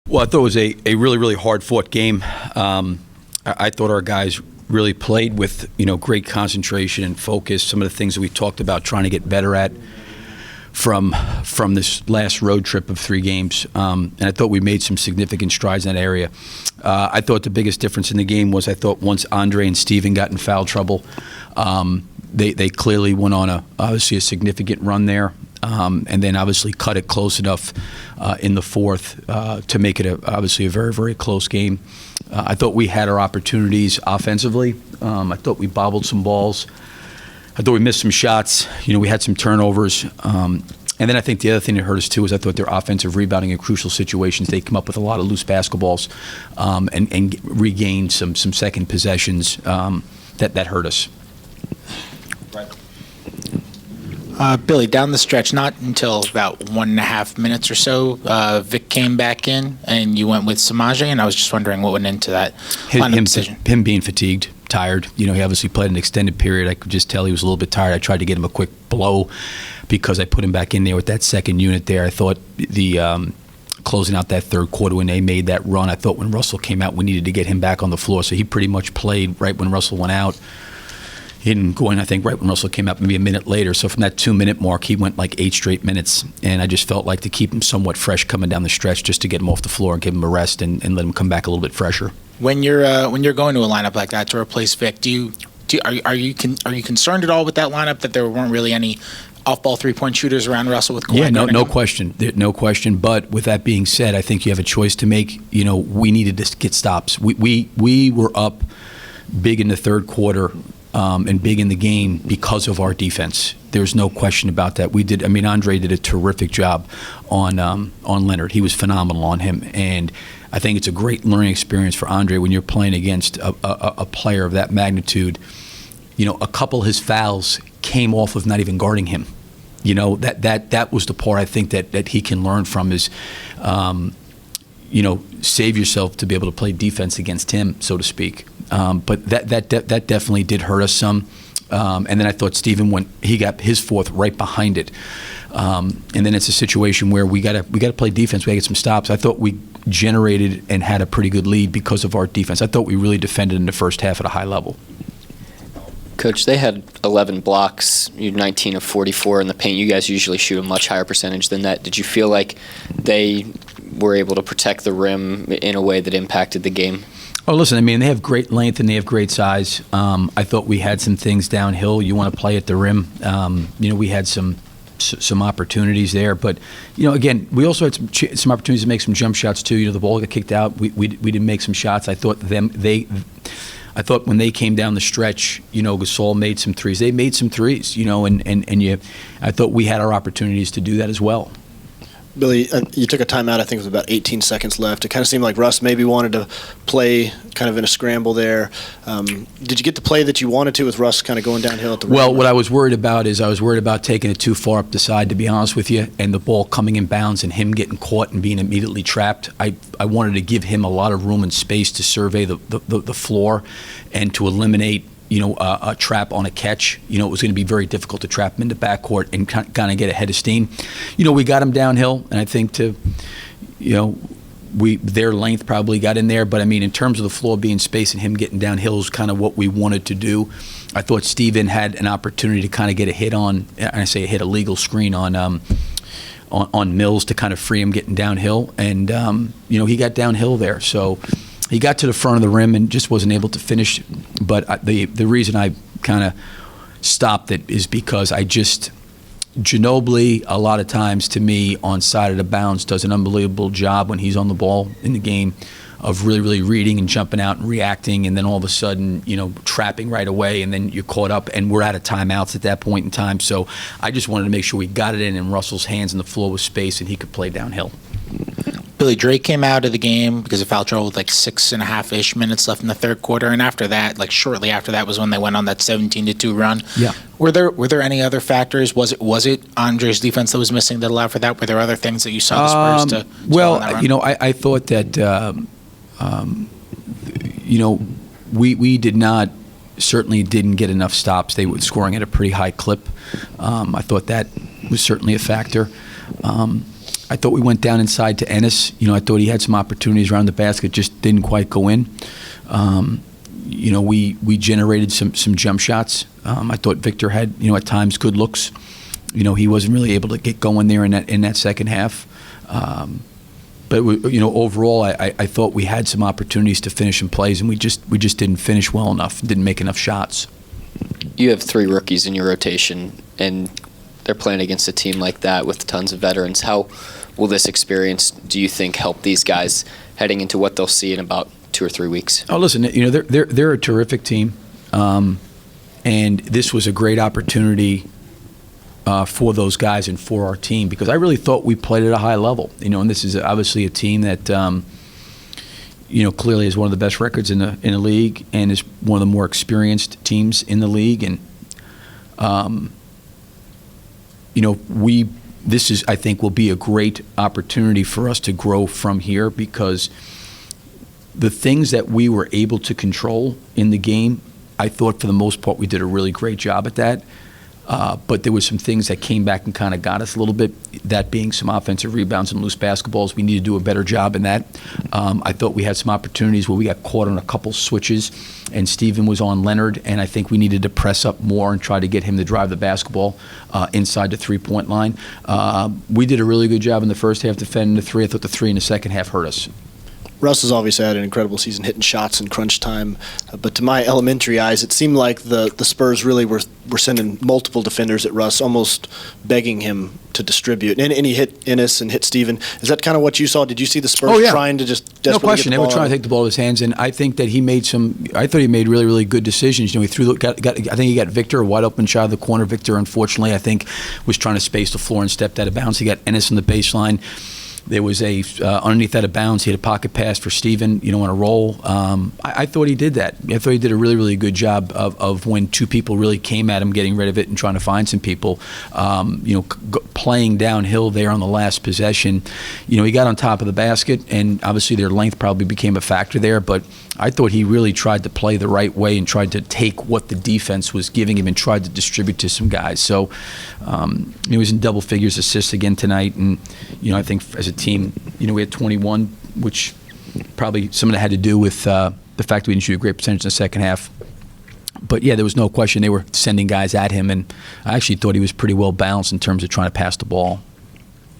Well, I thought it was a really, really hard-fought game. I thought our guys really played with, great concentration and focus. Some of the things that we talked about trying to get better at from this last road trip of 3 games. And I thought we made some significant strides in that area. I thought the biggest difference in the game was I thought once Andre and Steven got in foul trouble, they clearly went on obviously a significant run there. And then obviously cut it close enough in the fourth to make it obviously a very, very close game. I thought we had our opportunities offensively. I thought we bobbled some balls. I thought we missed some shots. We had some turnovers. And then I think the other thing that hurt us too is I thought their offensive rebounding in crucial situations, they come up with a lot of loose basketballs and regained some second possessions that hurt us. Billy, down the stretch, not until about 1.5 minutes or so, Vic came back in, and you went with Samaje, and I was just wondering what went into that lineup decision. Him being fatigued, tired. He obviously played an extended period. I could just tell he was a little bit tired. I tried to get him a quick blow because I put him back in there with that second unit there. I thought the closing out that third quarter when they made that run, I thought when Russell came out, we needed to get him back on the floor. So he pretty much played right when Russell went out. He didn't go in, I think, right when Russell came out, maybe a minute later. So from that 2-minute mark, he went like 8 straight minutes. And I just felt like to keep him somewhat fresh coming down the stretch, just to get him off the floor and give him a rest and let him come back a little bit fresher. When you're going to a lineup like that to replace Vic, are you concerned at all with that lineup that there weren't really any off-ball three-point shooters around Russell with Kawhi? Yeah, no question. No question. But with that being said, I think you have a choice to make. We needed to get stops. We were up big in the third quarter. And big in the game because of our defense. There's no question about that. Andre did a terrific job on Leonard. He was phenomenal on him, and I think it's a great learning experience for Andre when you're playing against a player of that magnitude. A couple of his fouls came off of not even guarding him. That was the part I think that he can learn from is, save yourself to be able to play defense against him, so to speak. But that definitely did hurt us some. And then I thought Steven he got his fourth right behind it. And then it's a situation where we got to play defense. We got to get some stops. I thought we generated and had a pretty good lead because of our defense. I thought we really defended in the first half at a high level. Coach, they had 11 blocks, 19 of 44 in the paint. You guys usually shoot a much higher percentage than that. Did you feel like they were able to protect the rim in a way that impacted the game? Oh, listen, they have great length and they have great size. I thought we had some things downhill. You want to play at the rim. We had some opportunities there. But, again, we also had some opportunities to make some jump shots, too. The ball got kicked out. We didn't make some shots. I thought when they came down the stretch, Gasol made some threes. They made some threes, I thought we had our opportunities to do that as well. Billy, you took a timeout. I think it was about 18 seconds left. It kind of seemed like Russ maybe wanted to play kind of in a scramble there. Did you get the play that you wanted to with Russ kind of going downhill at the rim? Well, what I was worried about is taking it too far up the side, to be honest with you, and the ball coming in bounds and him getting caught and being immediately trapped. I wanted to give him a lot of room and space to survey the floor and to eliminate a trap on a catch. It was going to be very difficult to trap him into backcourt and kind of get ahead of steam. We got him downhill, and I think their length probably got in there. But, in terms of the floor being space and him getting downhill is kind of what we wanted to do. I thought Steven had an opportunity to kind of get a hit on, and I say a hit, a legal screen on Mills to kind of free him getting downhill. And, he got downhill there. So he got to the front of the rim and just wasn't able to finish. But the reason I kind of stopped it is because Ginobili, a lot of times to me, on side of the bounds, does an unbelievable job when he's on the ball in the game of really, really reading and jumping out and reacting, and then all of a sudden, trapping right away, and then you're caught up, and we're out of timeouts at that point in time. So I just wanted to make sure we got it in Russell's hands and the floor was space and he could play downhill. Billy, Drake came out of the game because of foul trouble with 6.5-ish minutes left in the third quarter, and after that, shortly after that, was when they went on that 17-2 run. Yeah. Were there any other factors? Was it Andre's defense that was missing that allowed for that? Were there other things that you saw the Spurs to well, on that run? I thought that we certainly didn't get enough stops. They were scoring at a pretty high clip. I thought that was certainly a factor. I thought we went down inside to Ennis. I thought he had some opportunities around the basket, just didn't quite go in. We generated some jump shots. I thought Victor had, at times good looks. He wasn't really able to get going there in that second half. But overall, I thought we had some opportunities to finish in plays, and we just didn't finish well enough, didn't make enough shots. You have 3 rookies in your rotation, and they're playing against a team like that with tons of veterans. How will this experience, do you think, help these guys heading into what they'll see in about 2 or 3 weeks? Oh, listen, they're a terrific team, and this was a great opportunity for those guys and for our team, because I really thought we played at a high level. And this is obviously a team that clearly has one of the best records in the league, and is one of the more experienced teams in the league. And this is, I think, will be a great opportunity for us to grow from here, because the things that we were able to control in the game, I thought for the most part we did a really great job at that. But there was some things that came back and kind of got us a little bit, that being some offensive rebounds and loose basketballs. We need to do a better job in that. I thought we had some opportunities where we got caught on a couple switches, and Steven was on Leonard, and I think we needed to press up more and try to get him to drive the basketball inside the three-point line. We did a really good job in the first half defending the three. I thought the three in the second half hurt us. Russ has obviously had an incredible season hitting shots in crunch time, but to my elementary eyes, it seemed like the Spurs really were sending multiple defenders at Russ, almost begging him to distribute. And he hit Ennis and hit Steven. Is that kind of what you saw? Did you see the Spurs trying to just desperately No question. get the They were ball trying out? to take the ball out of his hands, and I think that he made I thought he made really, really good decisions. He threw. I think he got Victor a wide open shot of the corner. Victor, unfortunately, I think was trying to space the floor and stepped out of bounds. He got Ennis on the baseline. There was underneath out of bounds. He had a pocket pass for Steven, on a roll. I thought he did that. I thought he did a really, really good job of when two people really came at him, getting rid of it and trying to find some people. Playing downhill there on the last possession. He got on top of the basket, and obviously their length probably became a factor there. But I thought he really tried to play the right way and tried to take what the defense was giving him and tried to distribute to some guys. So he was in double figures assists again tonight, and I think as a team, we had 21, which probably some of that had to do with the fact that we didn't shoot a great percentage in the second half. But yeah, there was no question they were sending guys at him, and I actually thought he was pretty well balanced in terms of trying to pass the ball.